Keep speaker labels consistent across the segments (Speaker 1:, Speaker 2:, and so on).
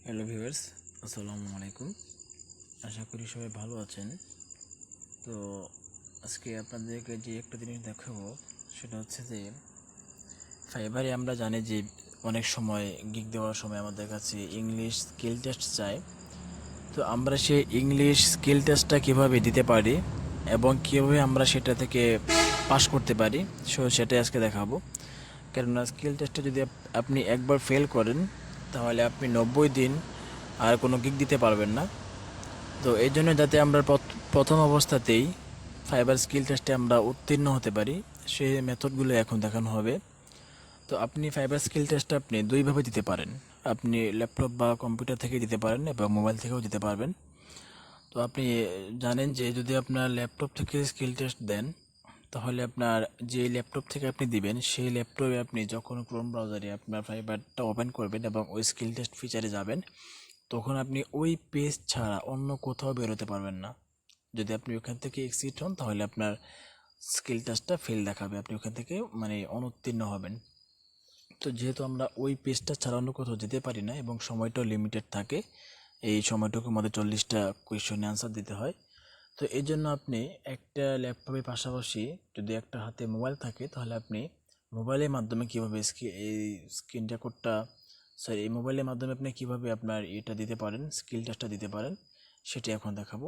Speaker 1: Hello viewers, আসসালামু আলাইকুম। আশা করি সবাই ভালো আছেন। তো আজকে আপনাদেরকে যে একটা জিনিস দেখাবো সেটা হচ্ছে যে ফাইবারে আমরা জানি যে অনেক সময় গিগ দেওয়ার সময় আমাদের কাছে ইংলিশ স্কিল টেস্ট চাই। তো আমরা সেই ইংলিশ স্কিল টেস্টটা কীভাবে দিতে পারি এবং কীভাবে আমরা সেটা থেকে পাস করতে পারি সেটাই আজকে দেখাবো। কেননা স্কিল টেস্টে যদি আপনি একবার ফেল করেন তাহলে আপনি 90 দিন আর কোনো গিগ দিতে পারবেন না। তো এই জন্য যাতে আমরা প্রথম অবস্থাতেই ফাইবার স্কিল টেস্টে আমরা উত্তীর্ণ হতে পারি সেই মেথডগুলো এখন দেখানো হবে। তো আপনি ফাইবার স্কিল টেস্টটা আপনি দুইভাবে দিতে পারেন। আপনি ল্যাপটপ বা কম্পিউটার থেকে দিতে পারেন এবং মোবাইল থেকেও দিতে পারবেন। তো আপনি জানেন যে যদি আপনার ল্যাপটপ থেকে স্কিল টেস্ট দেন তাহলে আপনার যে ল্যাপটপ থেকে আপনি দিবেন সেই ল্যাপটপে আপনি যখন ক্রোম ব্রাউজারে আপনার ফাইবারটা ওপেন করবেন এবং ওই স্কিল টেস্ট ফিচারে যাবেন তখন আপনি ওই পেজ ছাড়া অন্য কোথাও বেরোতে পারবেন না। যদি আপনি ওখান থেকে এক্সিট হন তাহলে আপনার স্কিল টেস্টটা ফেল দেখাবে, আপনি ওখান থেকে অনুত্তীর্ণ হবেন। তো যেহেতু আমরা ওই পেজটা ছাড়া অন্য কোথাও যেতে পারি না এবং সময়টাও লিমিটেড থাকে, এই সময়টুকুর মধ্যে 40টা কোয়েশ্চেনে আনসার দিতে হয়। তো এই জন্য আপনি একটা ল্যাপটপের পাশাপাশি যদি একটা হাতে মোবাইল থাকে তাহলে আপনি মোবাইলের মাধ্যমে কীভাবে এই স্ক্রিন রেকর্ডটা এই মোবাইলের মাধ্যমে আপনি কীভাবে আপনার এটা দিতে পারেন, স্কিল টেস্টটা দিতে পারেন সেটি এখন দেখাবো।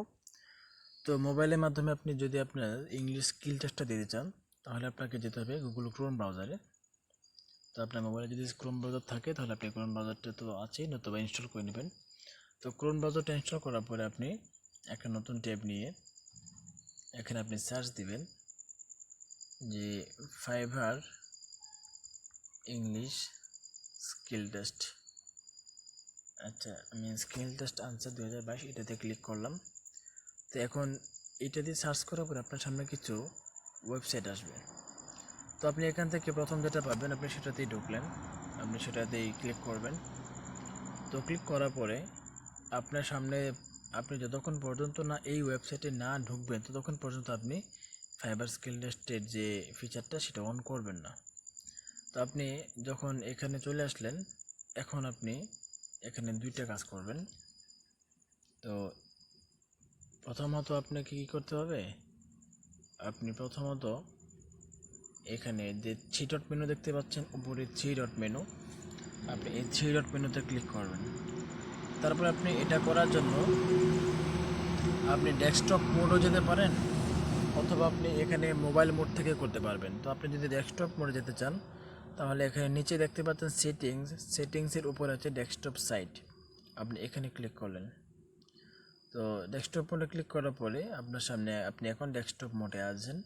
Speaker 1: তো মোবাইলের মাধ্যমে আপনি যদি আপনার ইংলিশ স্কিল টেস্টটা দিতে চান তাহলে আপনাকে যেতে হবে গুগল ক্রোম ব্রাউজারে। তো আপনার মোবাইলে যদি ক্রোম ব্রাউজার থাকে তাহলে আপনি ক্রোম ব্রাউজারটা তো আছেই, নতুবা ইনস্টল করে নেবেন। তো ক্রোম ব্রাউজারটা ইনস্টল করার পরে আপনি একটা নতুন ট্যাব নিয়ে এখানে আপনি সার্চ দিবেন যে ফাইবার ইংলিশ স্কিল টেস্ট। আচ্ছা, আমি স্কিল টেস্ট আনসার 2022 এটাতে ক্লিক করলাম। তো এখন এটা দিয়ে সার্চ করার পরে আপনার সামনে কিছু ওয়েবসাইট আসবে। তো আপনি এখান থেকে প্রথম যেটা পাবেন আপনি সেটাতেই ঢুকলেন, আপনি সেটাতেই ক্লিক করবেন। তো ক্লিক করার পরে আপনার সামনে আপনি যতক্ষণ পর্যন্ত না এই ওয়েবসাইটে না ঢুকবেন ততক্ষণ পর্যন্ত আপনি ফাইবার স্কিল টেস্টের যে ফিচারটা সেটা অন করবেন না। তো আপনি যখন এখানে চলে আসলেন এখন আপনি এখানে দুইটা কাজ করবেন। তো প্রথমত আপনাকে কী করতে হবে, আপনি প্রথমত এখানে যে থ্রি ডট মেনু দেখতে পাচ্ছেন উপরে থ্রি ডট মেনু, আপনি এই থ্রি ডট মেনুতে ক্লিক করবেন। তারপর আপনি এটা করার জন্য আপনি ডেস্কটপ মোডও যেতে পারেন অথবা আপনি এখানে মোবাইল মোড থেকে করতে পারবেন। তো আপনি যদি ডেস্কটপ মোডে যেতে চান তাহলে এখানে নিচে দেখতে পাচ্ছেন সেটিংসের উপরে আছে ডেস্কটপ সাইট, আপনি এখানে ক্লিক করলেন। তো ডেস্কটপ মোডে ক্লিক করার পরে আপনার সামনে আপনি এখন ডেস্কটপ মোডে আছেন।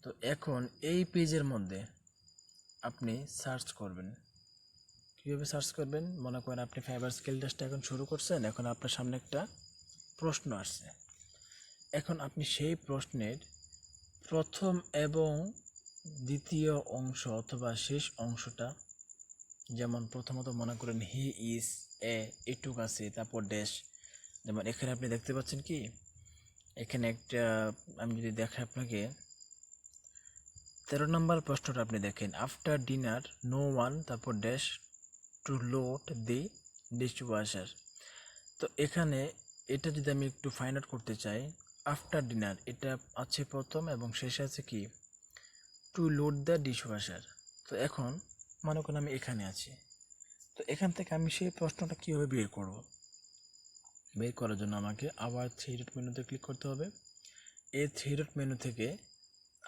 Speaker 1: তো এখন এই পেজের মধ্যে আপনি সার্চ করবেন। কীভাবে সার্চ করবেন, মনে করেন আপনি ফাইবার স্কিল টেস্টটা এখন শুরু করছেন, এখন আপনার সামনে একটা প্রশ্ন আসছে। এখন আপনি সেই প্রশ্নের প্রথম এবং দ্বিতীয় অংশ অথবা শেষ অংশটা, যেমন প্রথমত মনে করেন হি ইজ এটুক আছে, তারপর ড্যাশ, যেমন এখানে আপনি দেখতে পাচ্ছেন কি এখানে একটা, আমি যদি দেখাই আপনাকে 13 নম্বর প্রশ্নটা আপনি দেখেন, আফটার ডিনার নো ওয়ান তারপর ড্যাশ টু লোড দি ডিশ ওয়াশার। তো এখানে এটা যদি আমি একটু ফাইন্ড আউট করতে চাই, আফটার ডিনার এটা আছে প্রথম এবং শেষে আছে কি to load the dishwasher. তো এখন মনে করেন আমি এখানে আছি, তো এখান থেকে আমি সেই প্রশ্নটা কীভাবে বের করব, বের করার জন্য আমাকে আবার থ্রি ডট মেনুতে ক্লিক করতে হবে। এই থ্রি ডট মেনু থেকে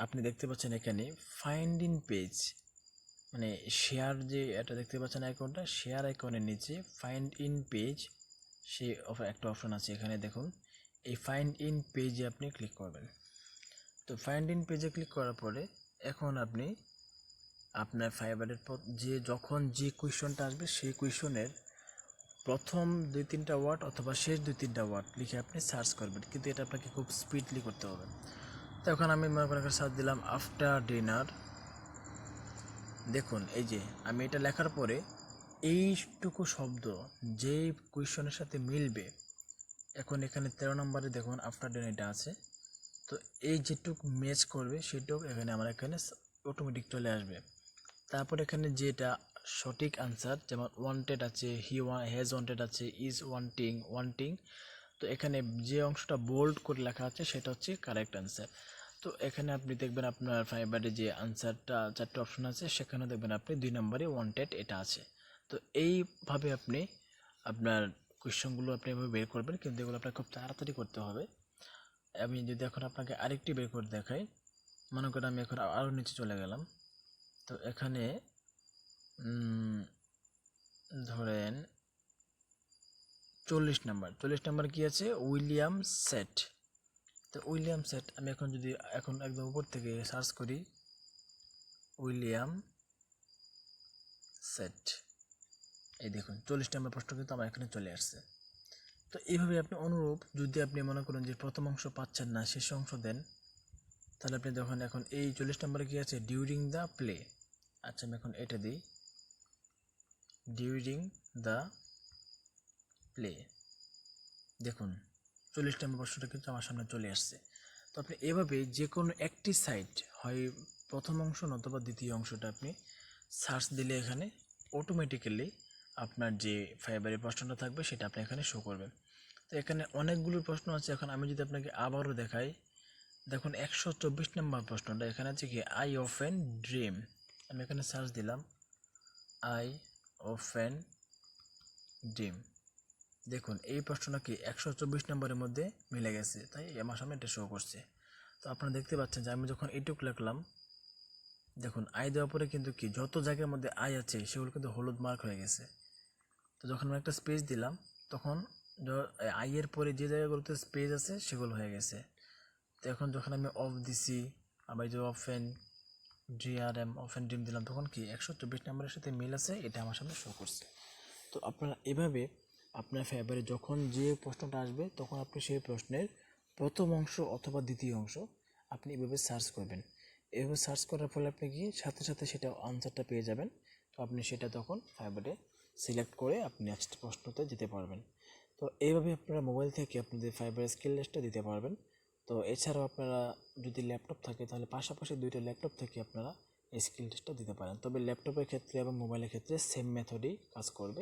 Speaker 1: আপনি দেখতে পাচ্ছেন এখানে ফাইন্ড ইন পেজ, শেয়ার যে এটা দেখতে পাচ্ছেন আইকনটা, শেয়ার আইকনের নিচে ফাইন্ড ইন পেজ সে একটা অপশন আছে, এখানে দেখুন এই ফাইন্ড ইন পেজে আপনি ক্লিক করবেন। তো ফাইন্ড ইন পেজে ক্লিক করার পরে এখন আপনি আপনার ফাইবারের যখন যে কোয়েশনটা আসবে সেই কোয়েশনের প্রথম 2-3টা ওয়ার্ড অথবা শেষ 2-3টা ওয়ার্ড লিখে আপনি সার্চ করবেন, কিন্তু এটা আপনাকে খুব স্পিডলি করতে হবে। তো এখন আমি মনে করেন সার্চ দিলাম আফটার ডিনার। দেখুন এই যে আমি এটা লেখার পরে এইটুকু শব্দ যেই কোয়েশনের সাথে মিলবে, এখন এখানে 13 নম্বরে দেখুন আফটার ডিনার এটা আছে, তো এই যেটুক ম্যাচ করবে সেটুক এখানে আমার এখানে অটোমেটিক চলে আসবে। তারপর এখানে যেটা সঠিক আনসার, যেমন ওয়ান্টেড আছে, হ্যাজ ওয়ান্টেড আছে, ইজ ওয়ান্টিং। তো এখানে যে অংশটা বোল্ড করে লেখা আছে সেটা হচ্ছে কারেক্ট আনসার। তো এখানে আপনি দেখবেন আপনার ফাইবারে যে আনসারটা 4টে অপশন আছে, সেখানে দেখবেন আপনি 2 নম্বরে ওয়ান্টেড এটা আছে। তো এইভাবে আপনি আপনার কোয়েশ্চনগুলো আপনি এভাবে বের করবেন, কিন্তু এগুলো আপনার খুব তাড়াতাড়ি করতে হবে। আমি যদি এখন আপনাকে আরেকটি বের করে দেখাই, মনে করেন আমি এখন আরও নিচে চলে গেলাম। তো এখানে ধরেন 40 নাম্বার কি আছে, উইলিয়াম সেট। তো উইলিয়াম সেট আমি এখন একদম উপর থেকে সার্চ করি উইলিয়াম সেট, এই দেখুন 40 নম্বর প্রশ্ন কিন্তু আমার এখানে চলে আসছে। তো এইভাবে আপনি অনুরূপ যদি আপনি মনে করেন যে প্রথম অংশ পাচ্ছেন না, শেষ অংশ দেন, তাহলে আপনি যখন এখন এই 40 নম্বরে কি আছে, ডিউরিং দ্য প্লে। আচ্ছা আমি এখন এটা দিই, ডিউরিং দ্য প্লে। দেখুন 40 নম্বর প্রশ্নটা কিন্তু আমার সামনে চলে আসছে। তো আপনি এভাবে যে কোনো একটি সাইট, হয় প্রথম অংশ নতুবা দ্বিতীয় অংশটা আপনি সার্চ দিলে এখানে অটোমেটিক্যালি আপনার যে ফাইবারের প্রশ্নটা থাকবে সেটা আপনি এখানে শো করবে। তো এখানে অনেকগুলো প্রশ্ন আছে। এখন আমি যদি আপনাকে আবারও দেখাই, দেখুন 124 নম্বর প্রশ্নটা এখানে আছে কি, আই অফেন ড্রিম। আমি এখানে সার্চ দিলাম আই অফেন ড্রিম। দেখুন এই প্রশ্নটা কি 124 নম্বরের মধ্যে মিলে গেছে, তাই আমার সামনে এটা শো করছে। তো আপনারা দেখতে পাচ্ছেন যে আমি যখন এইটুক লিখলাম, দেখুন আই দেওয়ার পরে কিন্তু কি যত জায়গার মধ্যে আই আছে সেগুলো কিন্তু হলুদ মার্ক হয়ে গেছে। তো যখন আমি একটা স্পেস দিলাম, তখন আই এর পরে যে জায়গাগুলোতে স্পেস আছে সেগুলো হয়ে গেছে। তো এখন যখন আমি অফ দিছি, আবার যে অফেন ড্রিম দিলাম, তখন কি 124 নম্বরের সাথে মিল আছে, এটা আমার সামনে শো করছে। তো আপনারা এভাবে আপনার ফেভারে যখন যে প্রশ্নটা আসবে, তখন আপনি সেই প্রশ্নের প্রথম অংশ অথবা দ্বিতীয় অংশ আপনি এভাবে সার্চ করবেন। এভাবে সার্চ করার ফলে আপনি কি সাথে সাথে সেটা আনসারটা পেয়ে যাবেন। তো আপনি সেটা তখন ফাইবারে সিলেক্ট করে আপনি নেক্সট প্রশ্নতে যেতে পারবেন। তো এইভাবে আপনারা মোবাইল থেকে আপনাদের ফাইবার স্কিল টেস্টটা দিতে পারবেন। তো এছাড়াও আপনারা যদি ল্যাপটপ থাকে, তাহলে পাশাপাশি 2টা ল্যাপটপ থেকে আপনারা এই স্কিল টেস্টটা দিতে পারেন। তবে ল্যাপটপের ক্ষেত্রে এবং মোবাইলের ক্ষেত্রে সেম মেথডই কাজ করবে।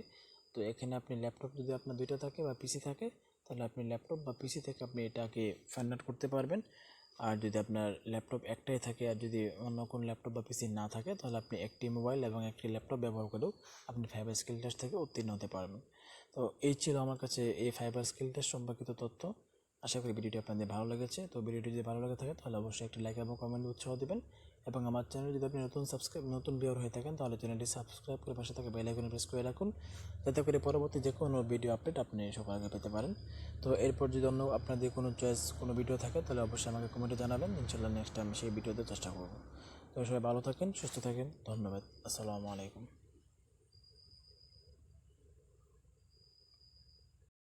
Speaker 1: তো এখানে আপনি ল্যাপটপ যদি আপনার 2টা থাকে বা পিসি থাকে, তাহলে আপনি ল্যাপটপ বা পিসি থেকে আপনি এটাকে ফাইন্ড আউট করতে পারবেন। আর যদি আপনার ল্যাপটপ একটাই থাকে আর যদি অন্য কোনো ল্যাপটপ বা পিসি না থাকে, তাহলে আপনি একটি মোবাইল এবং একটি ল্যাপটপ ব্যবহার করেও আপনি ফাইবার স্কিল টেস্ট থেকে উত্তীর্ণ হতে পারবেন। তো এই ছিল আমার কাছে এই ফাইবার স্কিল টেস্ট সম্পর্কিত তথ্য। আশা করি ভিডিওটি আপনাদের ভালো লেগেছে। তো ভিডিওটি যদি ভালো লেগে থাকে তাহলে অবশ্যই একটি লাইক এবং কমেন্ট উৎসাহ দেবেন। এবং আমার চ্যানেল যদি আপনি নতুন ভিউয়ার হয়ে থাকেন, তাহলে চ্যানেলটি সাবস্ক্রাইব করে পাশে থাকা বেল আইকনে প্রেস করে রাখুন, যাতে করে পরবর্তী যে কোনো ভিডিও আপডেট আপনি সবার আগে পেতে পারেন। তো এরপর যদি অন্য আপনাদের কোনো চয়েস কোনো ভিডিও থাকে, তাহলে অবশ্যই আমাকে কমেন্টে জানাবেন। ইনশাআল্লাহ নেক্সট টাইম সেই ভিডিওতে চেষ্টা করব। তো সবাই ভালো থাকেন, সুস্থ থাকেন, ধন্যবাদ, আসসালামু আলাইকুম।